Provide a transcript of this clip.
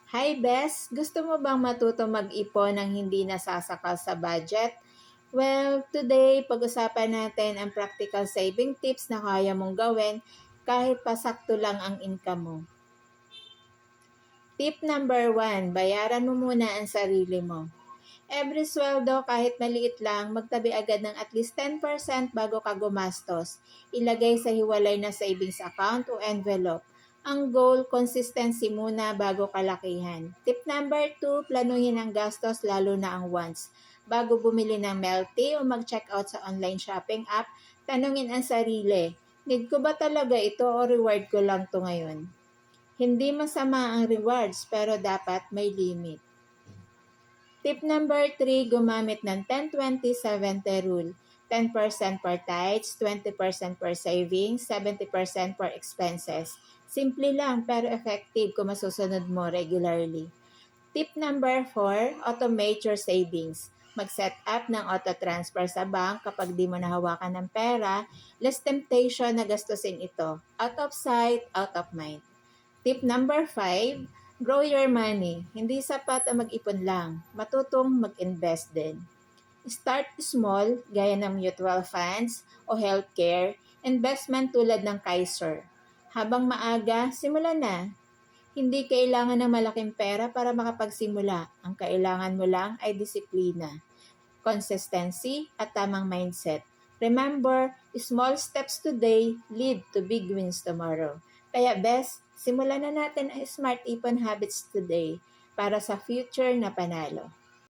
Hi Bes, gusto mo bang matuto mag-ipon ng hindi nasasakal sa budget? Well, today pag-usapan natin ang practical saving tips na kaya mong gawin kahit pasakto lang ang income mo. Tip number 1, bayaran mo muna ang sarili mo. Every sweldo kahit maliit lang, magtabi agad ng at least 10% bago ka gumastos. Ilagay sa hiwalay na savings account o envelope. Ang goal, consistency muna bago kalakihan. Tip number 2, planuhin ang gastos lalo na ang wants. Bago bumili ng milk tea o mag-check out sa online shopping app, tanungin ang sarili, need ko ba talaga ito o reward ko lang to ngayon? Hindi masama ang rewards pero dapat may limit. Tip number 3, gumamit ng 10-20-70 rule. 10% per tithes, 20% per savings, 70% per expenses. Simple lang pero effective kung masusunod mo regularly. Tip number 4, automate your savings. Mag-set up ng auto-transfer sa bank kapag di mo nahawakan ng pera, less temptation na gastusin ito. Out of sight, out of mind. Tip number 5, grow your money. Hindi sapat ang mag-ipon lang. Matutong mag-invest din. Start small, gaya ng mutual funds o healthcare, investment tulad ng Kaiser. Habang maaga, simulan na. Hindi kailangan ng malaking pera para makapagsimula. Ang kailangan mo lang ay disiplina, consistency, at tamang mindset. Remember, small steps today lead to big wins tomorrow. Kaya best, simulan na natin ang smart ipon habits today para sa future na panalo.